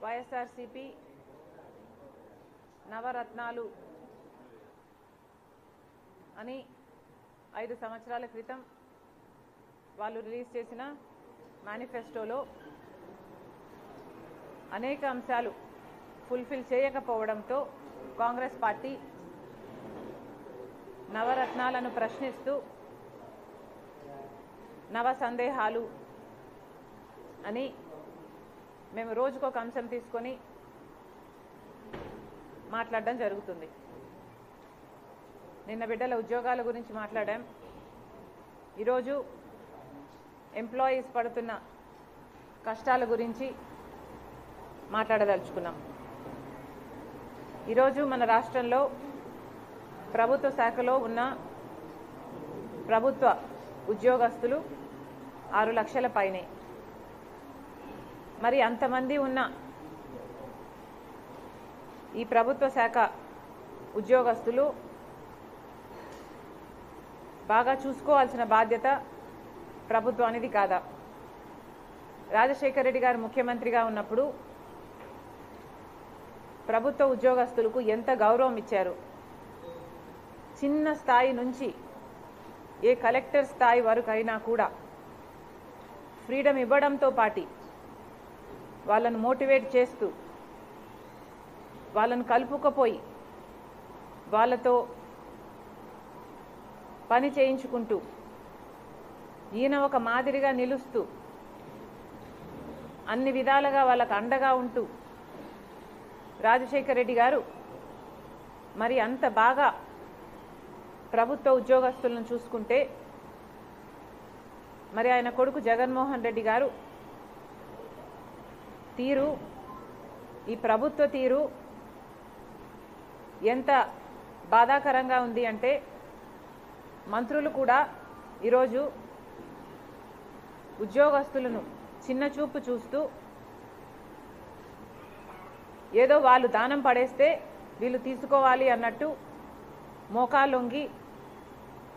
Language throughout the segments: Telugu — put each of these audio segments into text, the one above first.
వైఎస్ఆర్సీపీ నవరత్నాలు అని 5 సంవత్సరాల క్రితం వాళ్ళు రిలీజ్ చేసిన మేనిఫెస్టోలో అనేక అంశాలు ఫుల్ఫిల్ చేయకపోవడంతో కాంగ్రెస్ పార్టీ నవరత్నాలను ప్రశ్నిస్తూ నవ సందేహాలు అని మేము రోజుకొక అంశం తీసుకొని మాట్లాడడం జరుగుతుంది. నిన్న బిడ్డల ఉద్యోగాల గురించి మాట్లాడాం. ఈరోజు ఎంప్లాయీస్ పడుతున్న కష్టాల గురించి మాట్లాడదలుచుకున్నాం. ఈరోజు మన రాష్ట్రంలో ప్రభుత్వ శాఖలో ఉన్న ప్రభుత్వ ఉద్యోగస్తులు 6 లక్షల పైనే. మరి అంతమంది ఉన్న ఈ ప్రభుత్వ శాఖ ఉద్యోగస్తులు బాగా చూసుకోవాల్సిన బాధ్యత ప్రభుత్వానిది కాదా? రాజశేఖర రెడ్డి గారు ముఖ్యమంత్రిగా ఉన్నప్పుడు ప్రభుత్వ ఉద్యోగస్తులకు ఎంత గౌరవం ఇచ్చారు. చిన్న స్థాయి నుంచి ఏ కలెక్టర్ స్థాయి వరకు అయినా కూడా ఫ్రీడమ్ ఇవ్వడంతో పాటు వాళ్ళను మోటివేట్ చేస్తూ వాళ్ళను కలుపుకపోయి వాళ్ళతో పని చేయించుకుంటూ ఈయన ఒక మాదిరిగా నిలుస్తూ అన్ని విధాలుగా వాళ్ళకు అండగా ఉంటూ రాజశేఖర రెడ్డి గారు మరి అంత బాగా ప్రభుత్వ ఉద్యోగస్తులను చూసుకుంటే మరి ఆయన కొడుకు జగన్మోహన్ రెడ్డి గారు తీరు, ఈ ప్రభుత్వ తీరు ఎంత బాధాకరంగా ఉంది అంటే మంత్రులు కూడా ఈరోజు ఉద్యోగస్తులను చిన్న చూపు చూస్తూ ఏదో వాళ్ళు దానం పడేస్తే వీళ్ళు తీసుకోవాలి అన్నట్టు మోకాలొంగి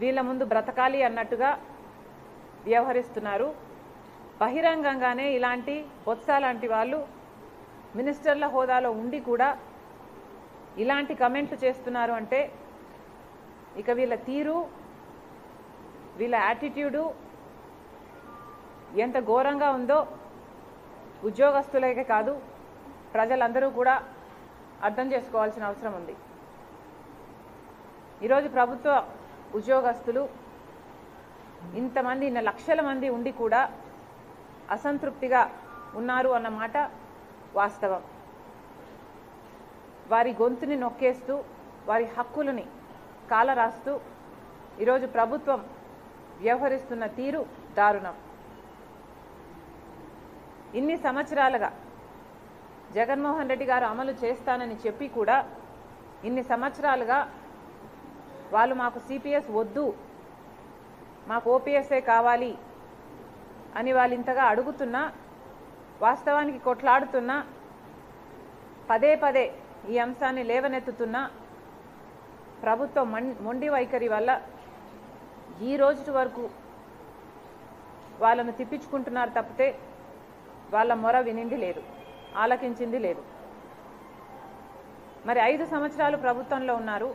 వీళ్ళ ముందు బ్రతకాలి అన్నట్టుగా వ్యవహరిస్తున్నారు. బహిరంగంగానే ఇలాంటి బొత్స లాంటి వాళ్ళు మినిస్టర్ల హోదాలో ఉండి కూడా ఇలాంటి కమెంట్లు చేస్తున్నారు అంటే ఇక వీళ్ళ తీరు, వీళ్ళ యాటిట్యూడు ఎంత ఘోరంగా ఉందో ఉద్యోగస్తులకే కాదు ప్రజలందరూ కూడా అర్థం చేసుకోవాల్సిన అవసరం ఉంది. ఈరోజు ప్రభుత్వ ఉద్యోగస్తులు ఇంతమంది, ఇన్ని లక్షల మంది ఉండి కూడా అసంతృప్తిగా ఉన్నారు అన్నమాట వాస్తవం. వారి గొంతుని నొక్కేస్తూ వారి హక్కులని కాలరాస్తూ ఈరోజు ప్రభుత్వం వ్యవహరిస్తున్న తీరు దారుణం. ఇన్ని సంవత్సరాలుగా జగన్మోహన్ రెడ్డి గారు అమలు చేస్తానని చెప్పి కూడా ఇన్ని సంవత్సరాలుగా వాళ్ళు మాకు సిపిఎస్ వద్దు, మాకు ఓపీఎస్ఏ కావాలి అని వాళ్ళు ఇంతగా అడుగుతున్నా, వాస్తవానికి కొట్లాడుతున్నా, పదే పదే ఈ అంశాన్ని లేవనెత్తుతున్నా ప్రభుత్వ మొండి వైఖరి వల్ల ఈ రోజు వరకు వాళ్ళను తిప్పించుకుంటున్నారు తప్పితే వాళ్ళ మొర వినింది లేదు, ఆలకించింది లేదు. మరి 5 సంవత్సరాలు ప్రభుత్వంలో ఉన్నారు.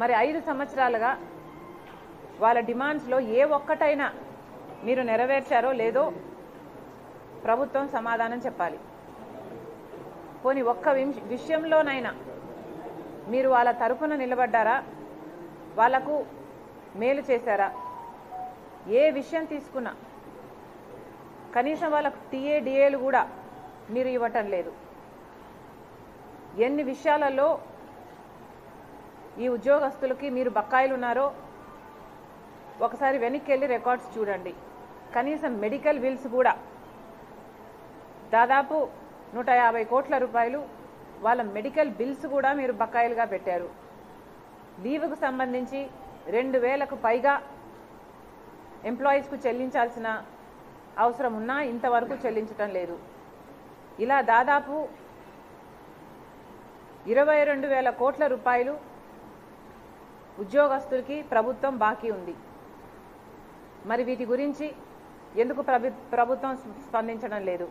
మరి 5 సంవత్సరాలుగా వాళ్ళ డిమాండ్స్లో ఏ ఒక్కటైనా మీరు నెరవేర్చారో లేదో ప్రభుత్వం సమాధానం చెప్పాలి. పోనీ ఒక్క విషయంలోనైనా మీరు వాళ్ళ తరపున నిలబడ్డారా? వాళ్లకు మేలు చేశారా? ఏ విషయం తీసుకున్నా కనీసం వాళ్ళకు టీఏ డిఏలు కూడా మీరు ఇవ్వటం లేదు. ఎన్ని విషయాలలో ఈ ఉద్యోగస్తులకి మీరు బకాయిలు ఉన్నారో ఒకసారి వెనక్కి వెళ్ళి రికార్డ్స్ చూడండి. కనీసం మెడికల్ బిల్స్ కూడా దాదాపు 150 కోట్ల రూపాయలు వాళ్ళ మెడికల్ బిల్స్ కూడా మీరు బకాయిలుగా పెట్టారు. లీవ్కు సంబంధించి 2000కు పైగా ఎంప్లాయీస్కు చెల్లించాల్సిన అవసరం ఉన్నా ఇంతవరకు చెల్లించటం లేదు. ఇలా దాదాపు 22,000 కోట్ల రూపాయలు ఉద్యోగస్తులకి ప్రభుత్వం బాకీ ఉంది. మరి వీటి గురించి ఎందుకు ప్రభుత్వం స్పందించడం లేదు?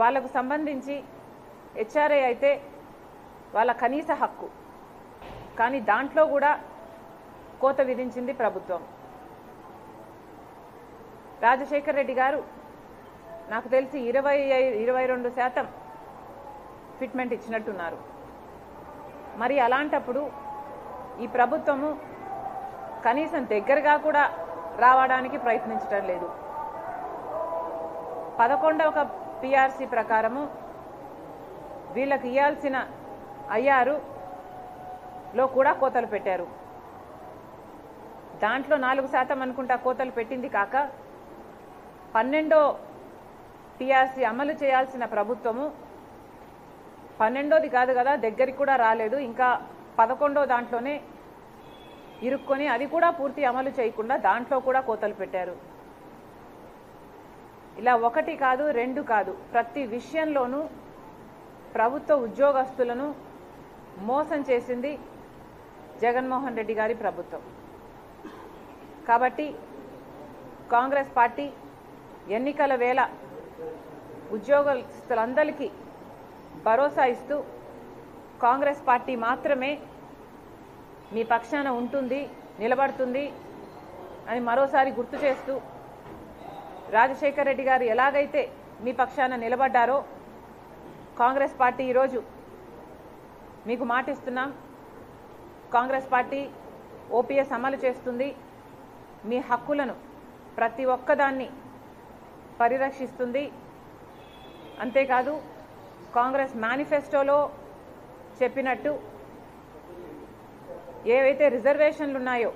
వాళ్లకు సంబంధించి హెచ్ఆర్ఏ అయితే వాళ్ళ కనీస హక్కు, కానీ దాంట్లో కూడా కోత విధించింది ప్రభుత్వం. రాజశేఖర్ రెడ్డి గారు నాకు తెలిసి 22% ఫిట్మెంట్ ఇచ్చినట్టున్నారు. మరి అలాంటప్పుడు ఈ ప్రభుత్వము కనీసం దగ్గరగా కూడా రావడానికి ప్రయత్నించడం లేదు. 11వ పిఆర్సీ ప్రకారము వీళ్ళకి ఇవ్వాల్సిన ఐఆర్లో కూడా కోతలు పెట్టారు. దాంట్లో 4% అనుకుంటా కోతలు పెట్టింది కాక 12వ పిఆర్సీ అమలు చేయాల్సిన ప్రభుత్వము 12వది కాదు కదా, దగ్గరికి కూడా రాలేదు, ఇంకా 11వ దాంట్లోనే ఇరుక్కొని అది కూడా పూర్తి అమలు చేయకుండా దాంట్లో కూడా కోతలు పెట్టారు. ఇలా 1 కాదు 2 కాదు, ప్రతి విషయంలోనూ ప్రభుత్వ ఉద్యోగస్తులను మోసం చేసింది జగన్మోహన్ రెడ్డి గారి ప్రభుత్వం. కాబట్టి కాంగ్రెస్ పార్టీ ఎన్నికల వేళ ఉద్యోగస్తులందరికీ భరోసా ఇస్తూ కాంగ్రెస్ పార్టీ మాత్రమే మీ పక్షాన ఉంటుంది, నిలబడుతుంది అని మరోసారి గుర్తు చేస్తూ, రాజశేఖర్ రెడ్డి గారు ఎలాగైతే మీ పక్షాన నిలబడ్డారో కాంగ్రెస్ పార్టీ ఈరోజు మీకు మాటిస్తున్నాం, కాంగ్రెస్ పార్టీ ఓపీఎస్ అమలు చేస్తుంది, మీ హక్కులను ప్రతి ఒక్కదాన్ని పరిరక్షిస్తుంది. అంతేకాదు కాంగ్రెస్ మేనిఫెస్టోలో చెప్పినట్టు ఏవైతే రిజర్వేషన్లు ఉన్నాయో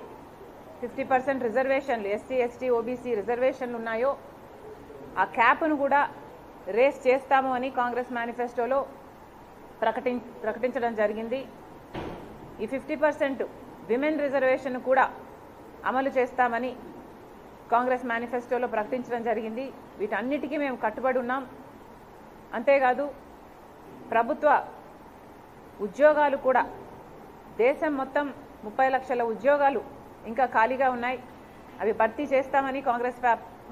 50% రిజర్వేషన్లు, ఎస్సీ ఎస్టీ ఓబీసీ రిజర్వేషన్లు ఉన్నాయో ఆ క్యాప్ను కూడా రేస్ చేస్తాము అని కాంగ్రెస్ మేనిఫెస్టోలో ప్రకటించడం జరిగింది. ఈ 50% విమెన్ రిజర్వేషన్ కూడా అమలు చేస్తామని కాంగ్రెస్ మేనిఫెస్టోలో ప్రకటించడం జరిగింది. వీటన్నిటికీ మేము కట్టుబడి ఉన్నాం. అంతేకాదు ప్రభుత్వ ఉద్యోగాలు కూడా దేశం మొత్తం 30 లక్షల ఉద్యోగాలు ఇంకా ఖాళీగా ఉన్నాయి, అవి భర్తీ చేస్తామని కాంగ్రెస్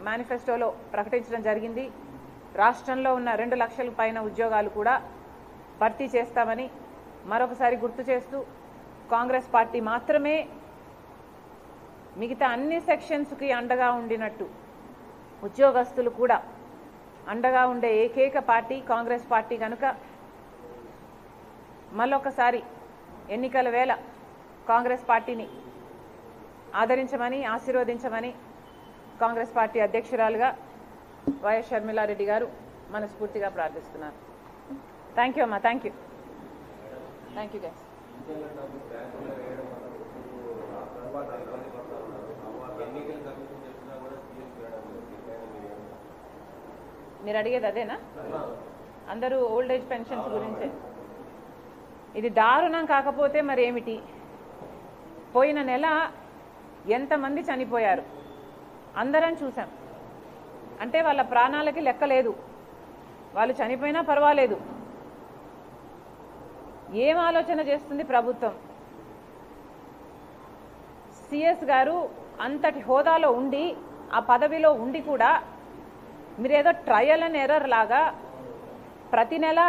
మేనిఫెస్టోలో ప్రకటించడం జరిగింది. రాష్ట్రంలో ఉన్న 2 లక్షల పైన ఉద్యోగాలు కూడా భర్తీ చేస్తామని మరొకసారి గుర్తు చేస్తూ, కాంగ్రెస్ పార్టీ మాత్రమే మిగతా అన్ని సెక్షన్స్కి అండగా ఉండినట్టు ఉద్యోగస్తులు కూడా అండగా ఉండే ఏకైక పార్టీ కాంగ్రెస్ పార్టీ కనుక మళ్ళొకసారి ఎన్నికల వేళ కాంగ్రెస్ పార్టీని ఆదరించమని, ఆశీర్వదించమని కాంగ్రెస్ పార్టీ అధ్యక్షురాలుగా వైఎస్ షర్మిలారెడ్డి గారు మనస్ఫూర్తిగా ప్రార్థిస్తున్నారు. థ్యాంక్ యూ అమ్మా, థ్యాంక్ యూ గైస్. మీరు అడిగేది అదేనా? అందరూ ఓల్డ్ ఏజ్ పెన్షన్స్ గురించే. ఇది దారుణం కాకపోతే మరి ఏమిటి? పోయిన నెల ఎంతమంది చనిపోయారు అందరం చూసాం. అంటే వాళ్ళ ప్రాణాలకి లెక్క లేదు, వాళ్ళు చనిపోయినా పర్వాలేదు. ఏం ఆలోచన చేస్తుంది ప్రభుత్వం? సిఎస్ గారు అంతటి హోదాలో ఉండి, ఆ పదవిలో ఉండి కూడా మీరేదో ట్రయల్ అండ్ ఎర్రర్ లాగా ప్రతి నెల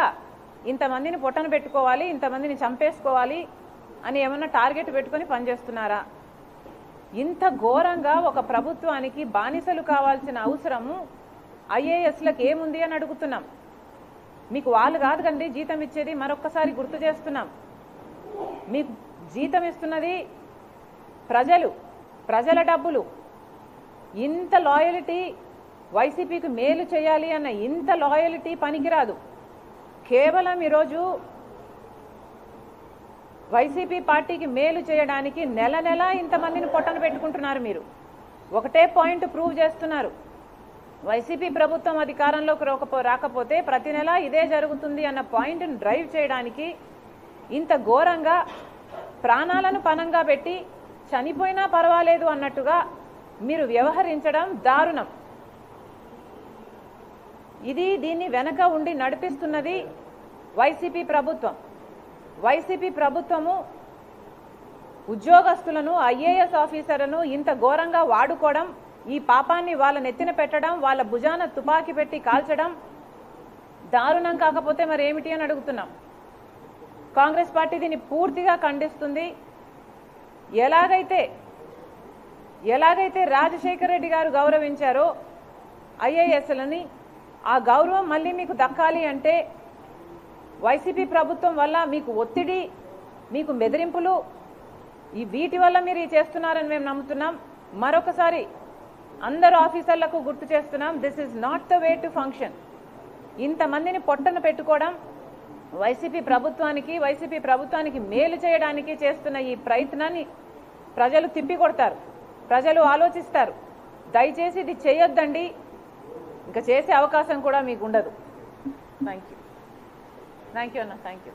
ఇంతమందిని పొట్టన పెట్టుకోవాలి, ఇంతమందిని చంపేసుకోవాలి అని ఏమన్నా టార్గెట్ పెట్టుకొని పనిచేస్తున్నారా? ఇంత ఘోరంగా ఒక ప్రభుత్వానికి బానిసలు కావాల్సిన అవసరము ఐఏఎస్లకు ఏముంది అని అడుగుతున్నాం. మీకు వాళ్ళు కాదు కండి జీతం ఇచ్చేది, మరొక్కసారి గుర్తు చేస్తున్నాం. మీకు జీతం ఇస్తున్నది ప్రజల డబ్బులు. ఇంత లాయల్టీ వైసీపీకి మేలు చేయాలి అన్న ఇంత లాయల్టీ పనికిరాదు. కేవలం ఈరోజు వైసీపీ పార్టీకి మేలు చేయడానికి నెల నెల ఇంతమందిని పొట్టన పెట్టుకుంటున్నారు. మీరు ఒకటే పాయింట్ ప్రూవ్ చేస్తున్నారు, వైసీపీ ప్రభుత్వం అధికారంలోకి రాకపోతే ప్రతి నెల ఇదే జరుగుతుంది అన్న పాయింట్ని డ్రైవ్ చేయడానికి ఇంత ఘోరంగా ప్రాణాలను పణంగా పెట్టి చనిపోయినా పర్వాలేదు అన్నట్టుగా మీరు వ్యవహరించడం దారుణం. దీన్ని వెనక ఉండి నడిపిస్తున్నది వైసీపీ ప్రభుత్వం. వైసీపీ ప్రభుత్వము ఉద్యోగస్తులను, ఐఏఎస్ ఆఫీసర్లను ఇంత ఘోరంగా వాడుకోవడం, ఈ పాపాన్ని వాళ్ళ నెత్తిన పెట్టడం, వాళ్ళ భుజాన తుపాకీ పెట్టి కాల్చడం దారుణం కాకపోతే మరి ఏమిటి అని అడుగుతున్నాం. కాంగ్రెస్ పార్టీ దీన్ని పూర్తిగా ఖండిస్తుంది. ఎలాగైతే రాజశేఖర రెడ్డి గారు గౌరవించారో ఐఏఎస్లని, ఆ గౌరవం మళ్ళీ మీకు దక్కాలి అంటే వైసీపీ ప్రభుత్వం వల్ల మీకు ఒత్తిడి, మీకు బెదిరింపులు, ఈ వీటి వల్ల మీరు చేస్తున్నారని మేము నమ్ముతున్నాం. మరొకసారి అందరు ఆఫీసర్లకు గుర్తు చేస్తున్నాం, this is not the way to function. ఇంతమందిని పొట్టన పెట్టుకోవడం వైసీపీ ప్రభుత్వానికి మేలు చేయడానికి చేస్తున్న ఈ ప్రయత్నాన్ని ప్రజలు తిప్పికొడతారు, ప్రజలు ఆలోచిస్తారు. దయచేసి ఇది చేయొద్దండి, ఇంకా చేసే అవకాశం కూడా మీకు ఉండదు. థ్యాంక్ యూ అన్న, థ్యాంక్ యూ.